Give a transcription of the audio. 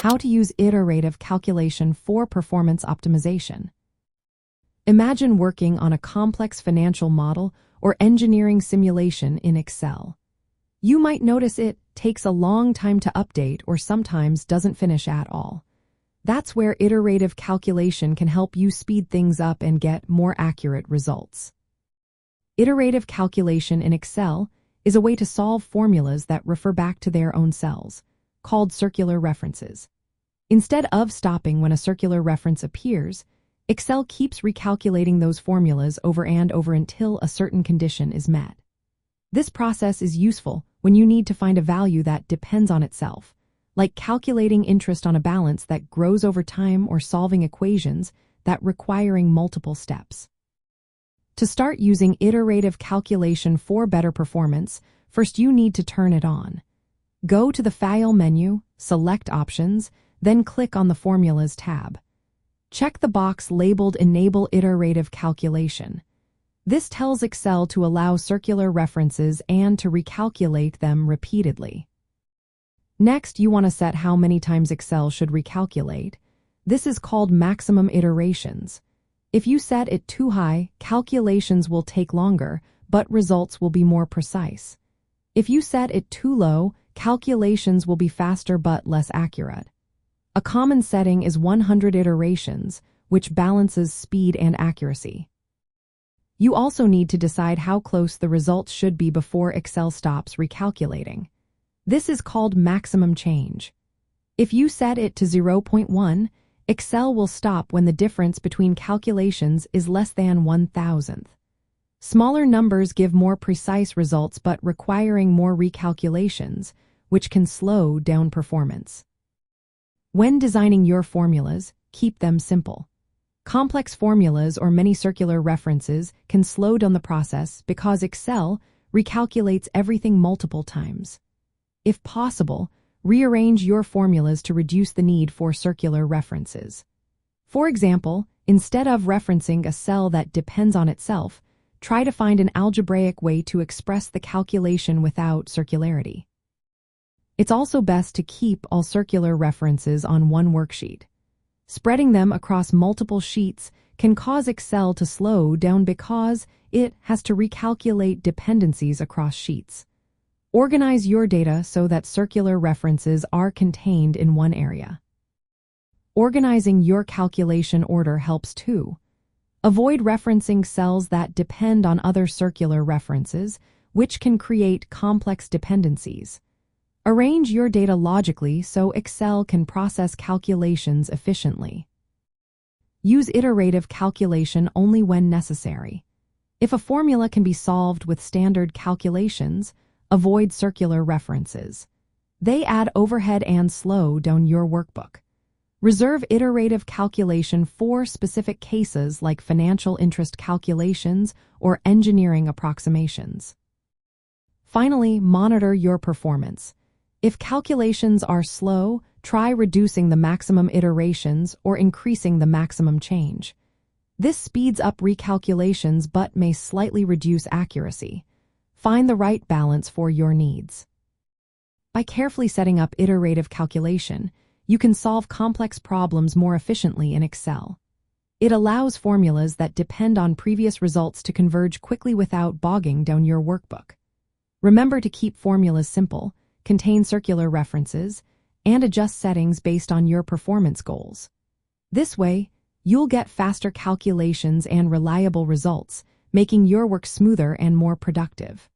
How to use iterative calculation for performance optimization. Imagine working on a complex financial model or engineering simulation in Excel. You might notice it takes a long time to update or sometimes doesn't finish at all. That's where iterative calculation can help you speed things up and get more accurate results. Iterative calculation in Excel is a way to solve formulas that refer back to their own cells, called circular references. Instead of stopping when a circular reference appears, Excel keeps recalculating those formulas over and over until a certain condition is met. This process is useful when you need to find a value that depends on itself, like calculating interest on a balance that grows over time or solving equations that requiring multiple steps. To start using iterative calculation for better performance, first you need to turn it on. Go to the File menu, select Options, then click on the Formulas tab. Check the box labeled Enable Iterative Calculation. This tells Excel to allow circular references and to recalculate them repeatedly. Next, you want to set how many times Excel should recalculate. This is called maximum iterations. If you set it too high, calculations will take longer, but results will be more precise. If you set it too low, calculations will be faster but less accurate. A common setting is 100 iterations, which balances speed and accuracy. You also need to decide how close the results should be before Excel stops recalculating. This is called maximum change. If you set it to 0.1, Excel will stop when the difference between calculations is less than 1,000th. Smaller numbers give more precise results but requiring more recalculations, which can slow down performance. When designing your formulas, keep them simple. Complex formulas or many circular references can slow down the process because Excel recalculates everything multiple times. If possible, rearrange your formulas to reduce the need for circular references. For example, instead of referencing a cell that depends on itself, try to find an algebraic way to express the calculation without circularity. It's also best to keep all circular references on one worksheet. Spreading them across multiple sheets can cause Excel to slow down because it has to recalculate dependencies across sheets. Organize your data so that circular references are contained in one area. Organizing your calculation order helps too. Avoid referencing cells that depend on other circular references, which can create complex dependencies. Arrange your data logically so Excel can process calculations efficiently. Use iterative calculation only when necessary. If a formula can be solved with standard calculations, avoid circular references. They add overhead and slow down your workbook. Reserve iterative calculation for specific cases like financial interest calculations or engineering approximations. Finally, monitor your performance. If calculations are slow, try reducing the maximum iterations or increasing the maximum change. This speeds up recalculations but may slightly reduce accuracy. Find the right balance for your needs. By carefully setting up iterative calculation, you can solve complex problems more efficiently in Excel. It allows formulas that depend on previous results to converge quickly without bogging down your workbook. Remember to keep formulas simple, contain circular references, and adjust settings based on your performance goals. This way, you'll get faster calculations and reliable results, making your work smoother and more productive.